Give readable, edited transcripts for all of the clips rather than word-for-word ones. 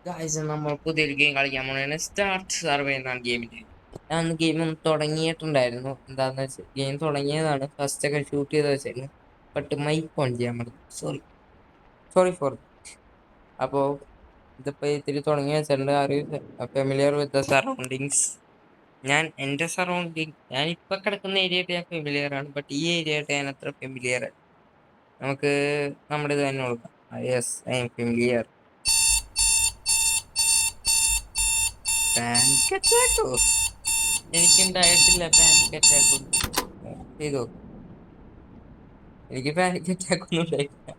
Guys നമ്മൾ പുതിയൊരു game കളിക്കാൻ പോണേ സ്റ്റാർട്ട് സർവേ എന്നാണ് ഗെയിമിന്റെ. ഞാൻ ഗെയിം ഒന്ന് തുടങ്ങിയിട്ടുണ്ടായിരുന്നു. എന്താന്ന് വെച്ചാൽ ഗെയിം തുടങ്ങിയതാണ്, ഫസ്റ്റ് ഒക്കെ ഷൂട്ട് ചെയ്ത് വെച്ചായിരുന്നു. ബട്ട് മൈക്ക് ഓൺ ചെയ്യാൻ മറന്നു. Sorry sorry for. അപ്പോ ഇതിപ്പോ ഇത്തിരി തുടങ്ങി വെച്ചിട്ടുണ്ട്. Familiar with the surroundings. ഞാൻ എന്റെ ഞാൻ ഇപ്പൊ കിടക്കുന്ന ഏരിയയായിട്ട് ഞാൻ ഫെമിലിയർ ആണ്, ബട്ട് ഈ ഏരിയ ആയിട്ട് ഞാൻ അത്ര ഫെമിലിയർ അല്ല. നമുക്ക് നമ്മുടെ ഇത് തന്നെ കൊടുക്കാം. Yes, I am familiar. Panic അറ്റാക്കോ? എനിക്കുണ്ടായിട്ടില്ല പാനിക് അറ്റാക്ക്. ചെയ്തോ? എനിക്ക് പാനിക് അറ്റാക്ക് ഒന്നും ഉണ്ടായിട്ടില്ല.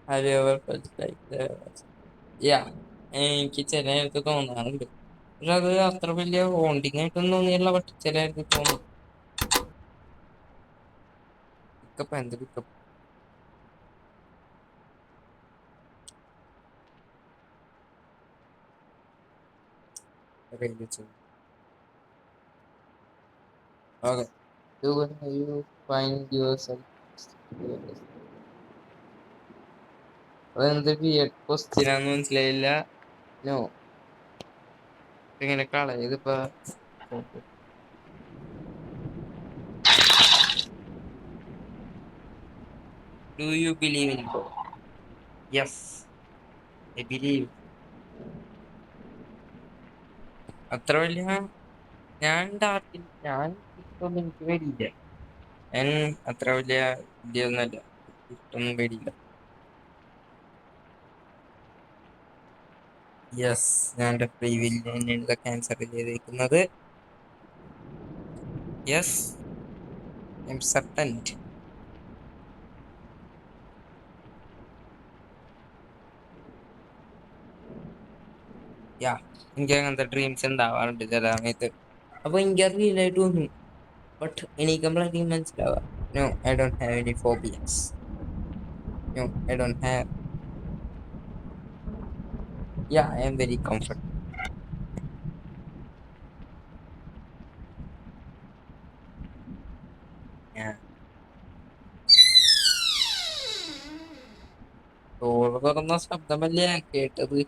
Have you ever felt like that? Yeah, എനിക്ക് ചില നേരത്ത് തോന്നാറുണ്ട്. പക്ഷെ അത് അത്ര വലിയ ഹോണ്ടിങ് ആയിട്ടൊന്നും തോന്നിയില്ല. പക്ഷെ ചില നേരത്ത് തോന്നും. പിക്കപ്പ് എന്ത് pickup? Okay. You find yourself. അതെന്ത് ക്വസ്റ്റ്യൻ ആണെന്ന് മനസ്സിലായില്ല. നോ, ഇങ്ങനെ കള ഇതിപ്പോ. Do you believe in God? Yes, I believe. അത്ര വലിയ ഞാൻ ഇതൊന്നും എനിക്ക് പേടിയില്ല. ഞാൻ അത്ര വലിയ ഇതൊന്നല്ല, ഇഷ്ടൊന്നും പേടിയില്ല. യെസ്, ഞാൻ എൻ്റെ ഫ്രീ വില്ല് തന്നെയാണ് ഇതൊക്കെ ആൻസർ ചെയ്തേക്കുന്നത്. Yes, I am certain. Yeah, എനിക്ക് അങ്ങനത്തെ ഡ്രീംസ് ഉണ്ടാവാറുണ്ട് ചില സമയത്ത്. അപ്പൊ എനിക്ക് അത് ഫീലായിട്ട് തോന്നും. ബട്ട് എണീക്കുമ്പോഴായിരിക്കും മനസ്സിലാവുക. No, I don't have any phobias. No, I don't have. Yeah, I am very comfort. Door തുറന്ന ശബ്ദമല്ലേ ഞാൻ കേട്ടത്.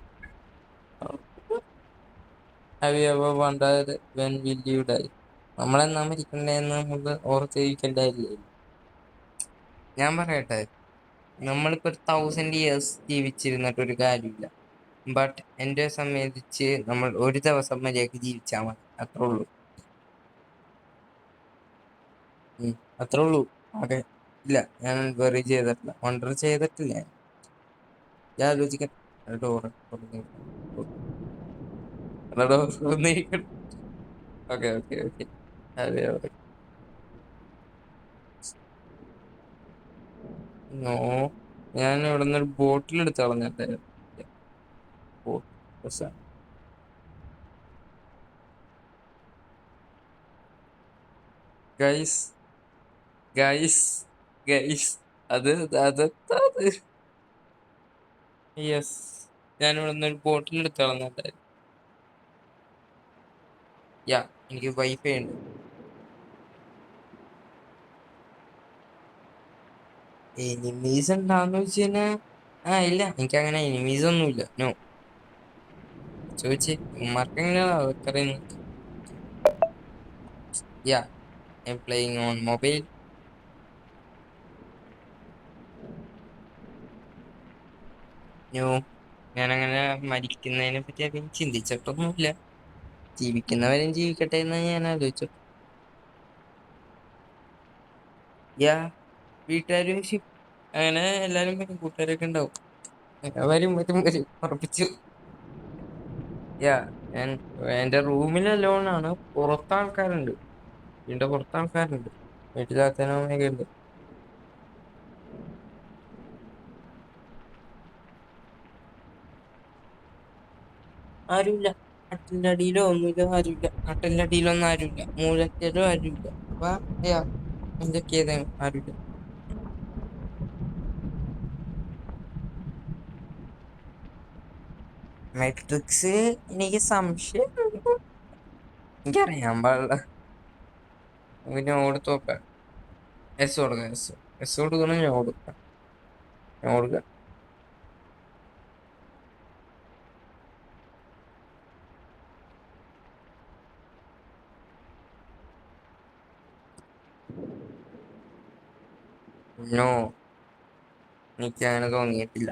Have you ever wondered when will you die? നമ്മളെന്നാ മരിക്കണ്ടേന്ന് നമുക്ക് ഓർത്തിരിക്കണ്ടായില്ലേ? ഞാൻ പറയട്ടെ, നമ്മളിപ്പോ 1000 years ജീവിച്ചിരുന്നിട്ട് ഒരു കാര്യമില്ല. ബട്ട് എന്റെ സംബന്ധിച്ച് നമ്മൾ ഒരു ദിവസം മര്യാദക്ക് ജീവിച്ചാൽ മതി, അത്രേ ഉള്ളൂ. അത്രേ ഉള്ളൂ. അതെ. ഇല്ല, ഞാൻ വെറി ചെയ്തിട്ടില്ല, വണ്ടർ ചെയ്തിട്ടില്ല. ഞാൻ ആലോചിക്കാൻ. Door okay okay okay. അതെ അതെ. നോ, ഞാൻ ഇവിടെ നിന്ന് ഒരു ബോട്ടിൽ എടുത്ത് കളഞ്ഞിട്ട്. ഗൈസ് ഗൈസ് ഗൈസ്, അത് അതെത്താ അത്? യെസ്, ഞാൻ ഇവിടെ നിന്ന് ഒരു ബോട്ടിൽ എടുത്ത് കളഞ്ഞിട്ട്. യാ, എനിക്ക് വൈഫൈ ഉണ്ട്. എനിമീസ് ഉണ്ടാന്ന് വെച്ച് കഴിഞ്ഞാ ഇല്ല, എനിക്ക് അങ്ങനെ എനിമീസ് ഒന്നുമില്ല. നോ. ചോദിച്ചേ, ഉമ്മാർക്ക് എങ്ങനെയാണ് അതൊക്കെ അറിയുന്നത്? Yeah, I am playing on mobile. No, ഞാനങ്ങനെ മരിക്കുന്നതിനെ പറ്റി അധികം ചിന്തിച്ചിട്ടൊന്നുമില്ല. ജീവിക്കുന്നവരും ജീവിക്കട്ടെ എന്ന് ഞാൻ ആലോചിച്ചു. യാ, വീട്ടുകാരും അങ്ങനെ എല്ലാരും വരും, കൂട്ടുകാരൊക്കെ ഉണ്ടാവും. വരും വരും വരും, ഉറപ്പിച്ചു. യാ, ഞാൻ എന്റെ റൂമിൽ അലോണാണ്. പുറത്ത് ആൾക്കാരുണ്ട്, വീടിന്റെ പുറത്ത് ആൾക്കാരുണ്ട്. വീട്ടിലച്ഛനമ്മയൊക്കെ ഉണ്ട്. ആരുമില്ല, കട്ടിലിന്റെ അടിയിലോ ഒന്നുമില്ല, ആരുമില്ല. കട്ടിലിന്റെ അടിയിലൊന്നും ആരുമില്ല, മൂലക്കലോ ആരുമില്ല. അപ്പൊ യാ, എന്തൊക്കെയാ ആരുമില്ല. മെട്രിക്സ് എനിക്ക് സംശയം. എനിക്കറിയാൻ പാടില്ല. പിന്നെ ഓടുത്ത് നോക്കാം. എസ് കൊടുക്കാം, എസ് കൊടുക്കണം. ഞാൻ കൊടുക്കാം, ഞാൻ കൊടുക്കാം. നോ, എനിക്ക് അങ്ങനെ തോന്നിയിട്ടില്ല.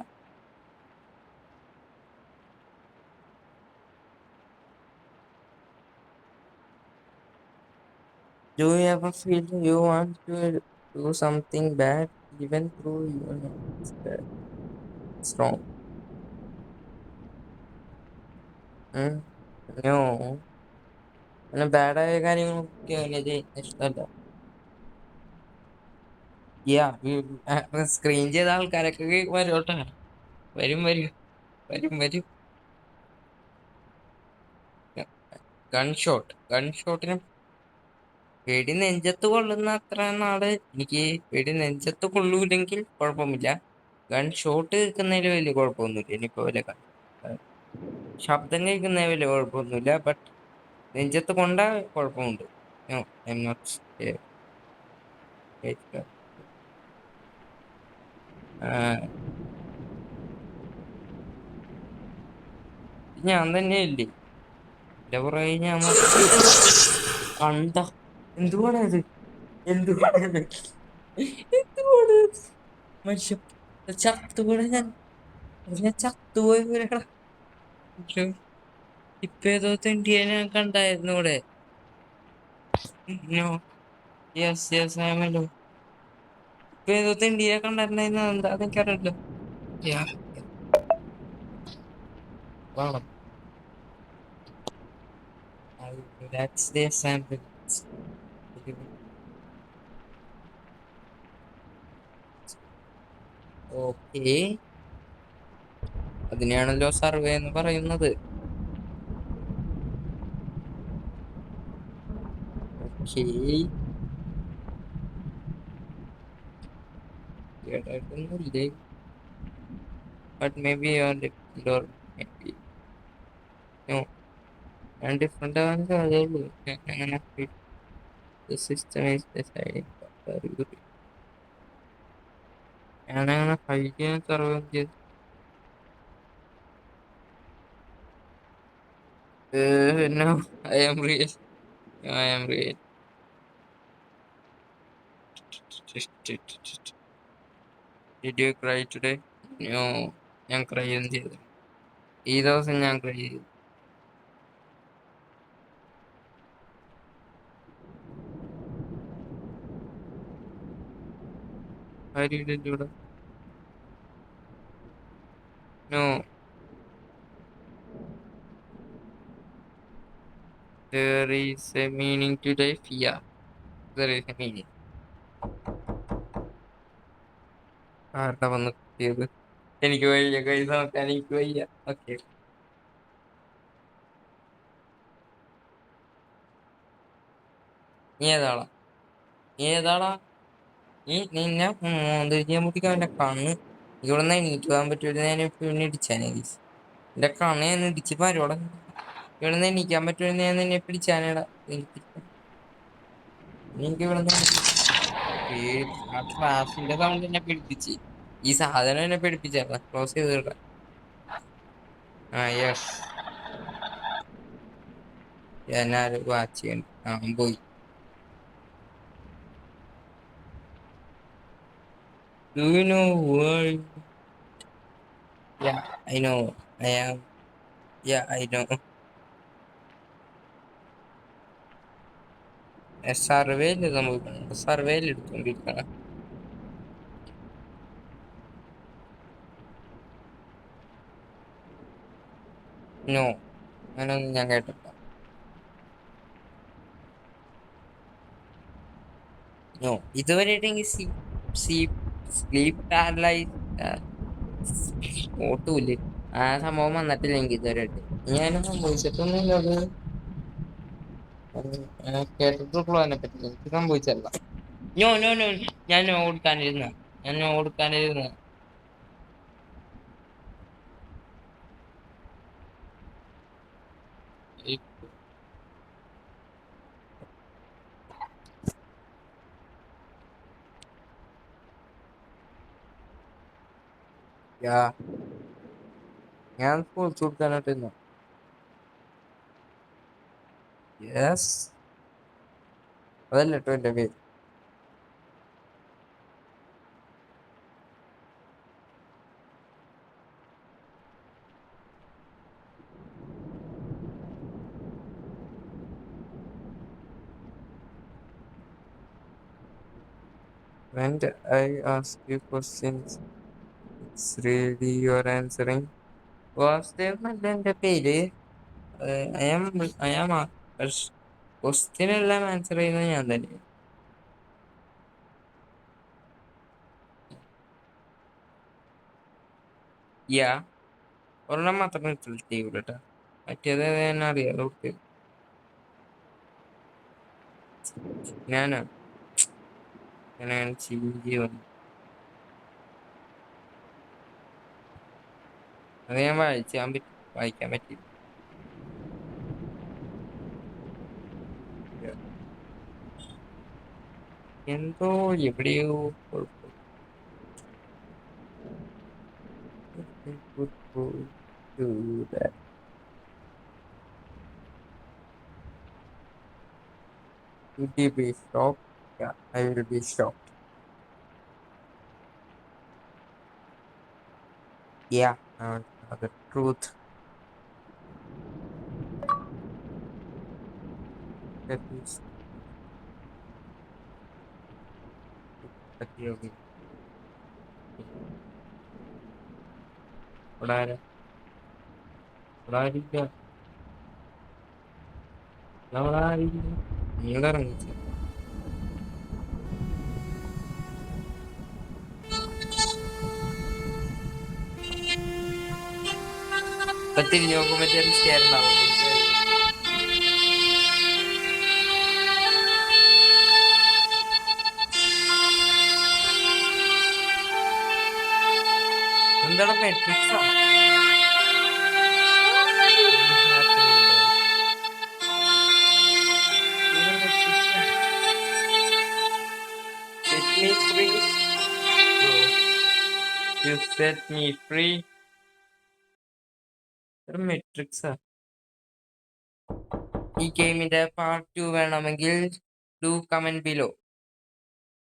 Do you ever feel you want to do something bad even though you know it's wrong? ഉം. നോ, അങ്ങനെ ബാഡായ കാര്യങ്ങളൊക്കെ അങ്ങനെ ചെയ്യുന്നത് ഇഷ്ടമല്ല. യാ, സ്ക്രീൻ ചെയ്ത ആൾക്കാരൊക്കെ വരോട്ടെ. വരും വരും വരും വരും. ഗൺ ഷോട്ടിന് വെടി നെഞ്ചത്ത് കൊള്ളുന്ന അത്ര നാള് എനിക്ക് വെടി നെഞ്ചത്ത് കൊള്ളൂല്ലെങ്കിൽ കുഴപ്പമില്ല. ഗൺ ഷോട്ട് കേൾക്കുന്നതിൽ വലിയ കുഴപ്പമൊന്നുമില്ല. ഇനിയിപ്പോ വല്ല ശബ്ദം കേൾക്കുന്നതിൽ വലിയ കുഴപ്പമൊന്നുമില്ല. ബട്ട് നെഞ്ചത്ത് കൊണ്ട കുഴപ്പമുണ്ട്. No, I'm not scared. ഞാൻ തന്നെയല്ലേ എന്റെ പുറകെ ഞാൻ കണ്ട. എന്തുവാണ് ഇത്? എന്തുവാണ് എന്തുവാണ് മനുഷ്യ ചത്തുകൂടെ? ഞാൻ ചത്തുപോയവരാ. ഇപ്പൊ ഏതോ തെണ്ടിയെ ഞാൻ കണ്ടായിരുന്നു ഇവിടെ. നോ, യെസ് യെസ് ആമല്ലോ. ഇപ്പൊ ഏതോ തെണ്ടിയെ കണ്ടിട്ടുണ്ടായിരുന്നു. എന്താ എനിക്കറിയില്ല. യാ, വേണം. That's the sample. ഓക്കെ, അതിനെയാണല്ലോ സർവേ എന്ന് പറയുന്നത്. ഓക്കെ, കേട്ടായിട്ടൊന്നുമില്ലേ? But may be or may be no, ഞാൻ ഡിഫറെന്റ് ആവാൻ സാധ്യതയുള്ളൂ. ഞാൻ അങ്ങനെ സിസ്റ്റം ഈസ് ഡിസൈഡിങ്. ഞാനങ്ങനെ ഫൈറ്റ് ചെയ്യാൻ സർവേ ചെയ്ത് no, I am real. I am real. Did you cry today? No, ഞാൻ ക്രൈ ഒന്നും ചെയ്തു. ഈ ദിവസം ഞാൻ ക്രൈ ചെയ്തു. കാര്യമില്ലല്ലോ. No, there is a meaning to life. Yeah, there is a meaning. ആരുടെ വന്ന് കുത്തിയത്? എനിക്ക് വയ്യ, കൈ നോക്കാൻ എനിക്ക് വയ്യ. ഓക്കെ, നീ ഏതാളാ? നീ ഏതാളാ? നിന്നെ മോന്തിരിക്കാൻ മുട്ടിക്കാൻ എന്റെ കണ്ണ്. ഇവിടെ നിന്ന് എണീറ്റ് പോകാൻ പറ്റൂല. ഞാൻ പിന്നെ ഇടിച്ചാനേ എന്റെ കണ്ണ് ഞാൻ ഇടിച്ച് പരോടെ. ഇവിടെ നിന്ന് എണീക്കാൻ പറ്റൂല. ഞാൻ നിന്നെ പിടിച്ചാനേടാ. എനിക്ക് ഇവിടെ ആ ട്രാഫിന്റെ സൗണ്ട് എന്നെ പേടിപ്പിച്ച്. ഈ സാധനം എന്നെ പേടിപ്പിച്ചാ. ക്ലോസ് ചെയ്തിട. ആ യെസ്, ഞാൻ വാച്ച് ചെയ്യണ്ട. ആ പോയി. Do you know where? Yeah, I know. I am. Yeah, I know. സർവേയിൽ സംഭവിക്കുന്നുണ്ട്. സർവേയിൽ എടുത്തോണ്ടിരിക്കണം. നോ, അങ്ങനൊന്നും ഞാൻ കേട്ടില്ല. നോ, ഇതുവരെയായിട്ട് എനിക്ക് സ്ലീപ്പ് പാരലൈസ് ഓട്ടൂല്ലേ ആ സംഭവം വന്നിട്ടില്ല എനിക്ക് ഇതുവരെയായിട്ട്. ഞാനും സംഭവിച്ചിട്ടൊന്നുമില്ല. അത് കേട്ടിട്ടുള്ളൂ അതിനെ പറ്റി. എനിക്ക് സംഭവിച്ചല്ല. നോ നോ നോ, ഞാൻ നോ കൊടുക്കാനിരുന്ന. ഞാൻ നോ കൊടുക്കാനിരുന്ന. യാ, ഞാൻ പൊളിച്ചു കൊടുക്കാനായിട്ടിരുന്ന. യെസ്, അതല്ല കേട്ടോ എന്റെ പേര്. And I ask you questions. It's really you're answering. Vasudev എന്നല്ല എന്റെ പേര്. I am ക്വസ്റ്റ്യൻ എല്ലാം ആൻസർ ചെയ്യുന്നത് ഞാൻ തന്നെ. യാ, ഒരെണ്ണം മാത്രം റിസൾട്ട് ചെയ്യൂല കേട്ടോ. മറ്റേത് തന്നെ അറിയാലോ. ഞാനാ ഞാൻ ചിന്തി വന്നു. അത് ഞാൻ വായിക്കാൻ പറ്റില്ല. എന്തോ എവിടെയോ കുഴപ്പം. Do that. Would you be shocked? Yeah, I will be shocked. Yeah, I want to know the truth. That is പറ്റിയോളൂ. ഇവിടെ ആരാ? ഇവിടെ ആരില്ല. ഇവിടെ ആരില്ല. നിങ്ങൾ ഇറങ്ങിച്ച ഇപ്പൊ തിരിഞ്ഞു നോക്കുമ്പോ ചെറിയ സ്റ്റേർ ഉണ്ടാവും. എന്താണ് മെട്രിക്സോ? Set me free, bro. You set me free. മെട്രിക്സാ. ഈ ഗെയിമിന്റെ പാർട്ട് 2 വേണമെങ്കിൽ ഡു കമന്റ് ബിലോ.